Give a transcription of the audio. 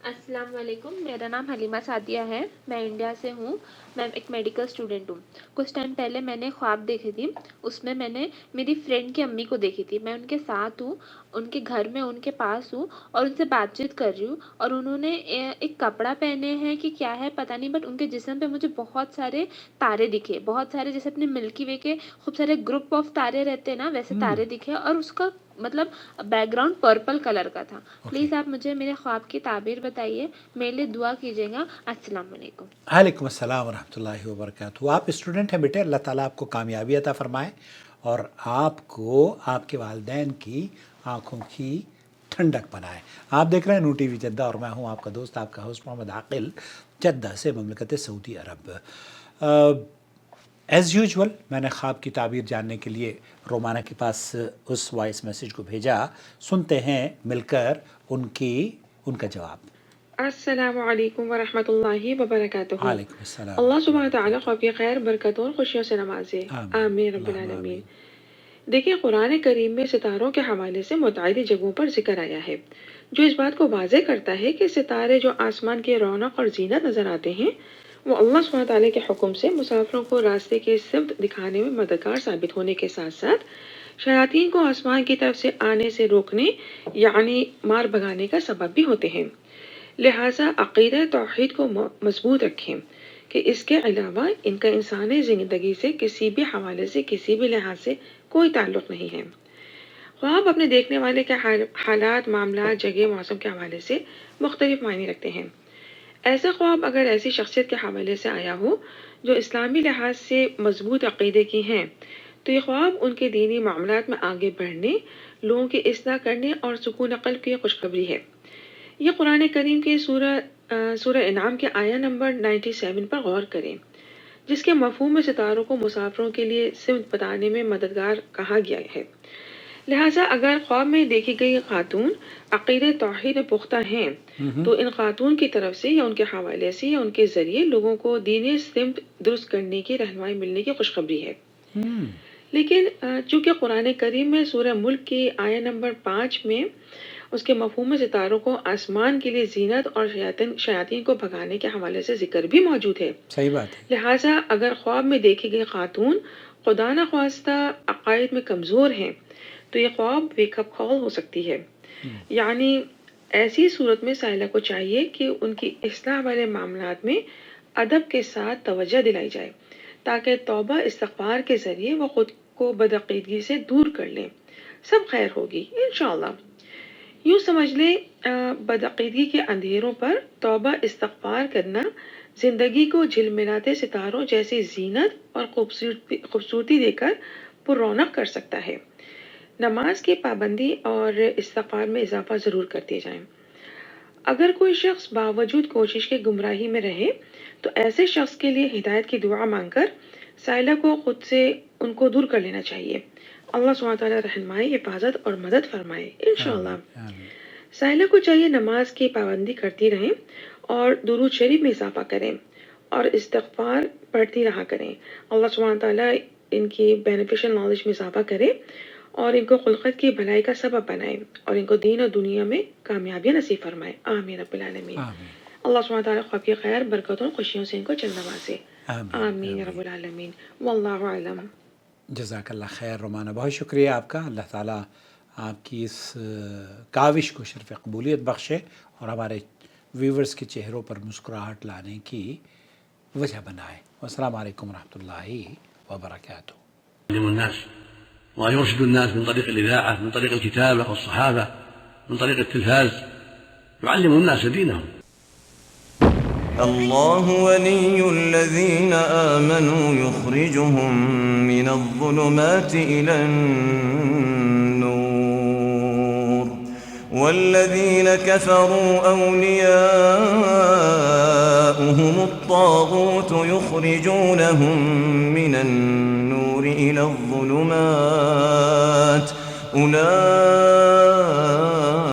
السلام علیکم، میرا نام حلیمہ سعدیہ ہے، میں انڈیا سے ہوں، میں ایک میڈیکل اسٹوڈنٹ ہوں۔ کچھ ٹائم پہلے میں نے خواب دیکھی تھی، اس میں میں نے میری فرینڈ کی امی کو دیکھی تھی۔ میں ان کے ساتھ ہوں، ان کے گھر میں ان کے پاس ہوں اور ان سے بات چیت کر رہی ہوں، اور انہوں نے ایک کپڑا پہنے ہیں کہ کیا ہے پتہ نہیں، بٹ ان کے جسم پہ مجھے بہت سارے تارے دکھے، بہت سارے، جیسے اپنے ملکی وے کے خوب سارے گروپ آف تارے رہتے ہیں نا، ویسے تارے دکھے، اور اس کا مطلب بیک گراؤنڈ پرپل کلر کا تھا۔ پلیز آپ مجھے میرے خواب کی تعبیر بتائیے، میرے لیے دعا کیجیے گا۔ السلام علیکم۔ وعلیکم السلام ورحمۃ اللہ وبرکاتہ۔ آپ اسٹوڈنٹ ہیں بیٹے، اللہ تعالیٰ آپ کو کامیابی عطا فرمائے اور آپ کو آپ کے والدین کی آنکھوں کی ٹھنڈک بنائے۔ آپ دیکھ رہے ہیں نو ٹی وی جدہ اور میں ہوں آپ کا دوست، آپ کا ہوسٹ محمد عاقل، جدہ سے، مملکت سعودی عرب۔ ایز یوجول میں نے خواب کی تعبیر جاننے کے لیے رومانہ کے پاس اس وائس میسیج کو بھیجا، سنتے ہیں مل کر ان کا جواب۔ السلام علیکم ورحمۃ اللہ وبرکاتہ۔ وعلیکم السلام اللہ ورحمۃ سبحانہ اللہ تعالیٰ وبرکاتہ۔ خواب خیر، برکتوں اور خوشیوں سے نوازے، آمین آمین رب اللہم العالمین۔ آمین۔ دیکھیں، قرآن کریم میں ستاروں کے حوالے سے متعدد جگہوں پر ذکر آیا ہے جو اس بات کو واضح کرتا ہے کہ ستارے جو آسمان کی رونق اور زینت نظر آتے ہیں، وہ اللہ سبحانہ تعالیٰ کے حکم سے مسافروں کو راستے کی سمت دکھانے میں مددگار ثابت ہونے کے ساتھ ساتھ شیاطین کو آسمان کی طرف سے آنے سے روکنے یعنی مار بھگانے کا سبب بھی ہوتے ہیں۔ لہٰذا عقیدہ توحید کو مضبوط رکھیں کہ اس کے علاوہ ان کا انسانی زندگی سے کسی بھی حوالے سے، کسی بھی لحاظ سے کوئی تعلق نہیں ہے۔ خواب اپنے دیکھنے والے کے حالات، معاملات، جگہ، موسم کے حوالے سے مختلف معنی رکھتے ہیں۔ ایسا خواب اگر ایسی شخصیت کے حوالے سے آیا ہو جو اسلامی لحاظ سے مضبوط عقیدے کی ہیں، تو یہ خواب ان کے دینی معاملات میں آگے بڑھنے، لوگوں کی اصلاح کرنے اور سکون قلب کی خوشخبری ہے۔ یہ قرآن کریم کے سورہ انعام کے آیہ نمبر 97 پر غور کریں، جس کے مفہوم میں ستاروں کو مسافروں کے لیے سمت بتانے میں مددگار کہا گیا ہے۔ لہٰذا اگر خواب میں دیکھی گئی خاتون عقیدہ توحید میں پختہ ہیں تو ان خاتون کی طرف سے یا ان کے حوالے سے یا ان کے ذریعے لوگوں کو دینی سمت درست کرنے کی رہنمائی ملنے کی خوشخبری ہے۔ لیکن چونکہ قرآن کریم میں سورہ ملک کی آیہ نمبر 5 میں اس کے مفہوم ستاروں کو آسمان کے لیے زینت اور شیاطین کو بھگانے کے حوالے سے ذکر بھی موجود ہے، صحیح بات ہے۔ لہٰذا اگر خواب میں دیکھی گئی خاتون خدا نخواستہ عقائد میں کمزور ہیں تو یہ خواب ویک اپ کال ہو سکتی ہے۔ یعنی ایسی صورت میں سائلہ کو چاہیے کہ ان کی اصلاح والے معاملات میں ادب کے ساتھ توجہ دلائی جائے تاکہ توبہ استغفار کے ذریعے وہ خود کو بدعقیدگی سے دور کر لیں، سب خیر ہوگی انشاءاللہ۔ یوں سمجھ لیں، بدعقیدگی کے اندھیروں پر توبہ استغفار کرنا زندگی کو جھلملاتے ستاروں جیسی زینت اور خوبصورتی دے کر پر رونق کر سکتا ہے۔ نماز کی پابندی اور استغفار میں اضافہ ضرور کرتے جائیں۔ اگر کوئی شخص باوجود کوشش کے گمراہی میں رہے تو ایسے شخص کے لیے ہدایت کی دعا مانگ کر سائلہ کو خود سے ان کو دور کر لینا چاہیے۔ اللہ سبحانہ تعالیٰ رہنمائی، حفاظت اور مدد فرمائے انشاءاللہ۔ سائلہ کو چاہیے نماز کی پابندی کرتی رہیں اور درود شریف میں اضافہ کریں اور استغفار پڑھتی رہا کریں۔ اللہ سبحانہ تعالیٰ ان کی بینیفیشل نالج میں اضافہ کرے اور ان کو خلقت کی بھلائی کا سبب بنائے اور ان کو دین اور دنیا میں کامیابیاں نصیب فرمائے، آمین رب العالمین۔ اللہ سبحانہ تعالیٰ خواب کی خیر، برکتوں اور خوشیوں سے ان کو چند نوازے، آمین رب العالمین، واللہ اعلم۔ جزاک اللہ خیر رومانہ، بہت شکریہ آپ کا۔ اللہ تعالیٰ آپ کی اس کاوش کو شرف قبولیت بخشے اور ہمارے ویورز کے چہروں پر مسکراہٹ لانے کی وجہ بنائے۔ والسلام علیکم ورحمۃ اللہ وبرکاتہ۔ يعلم الناس ويرشد الناس من طريق الإذاعة، من طريق الكتابة والصحافة، من طريق التلفاز، يعلم الناس دينهم. الله ولي الذين آمنوا يخرجهم من الظلمات إلى النور والذين كفروا أولياؤهم الطاغوت يخرجونهم من النور إلى الظلمات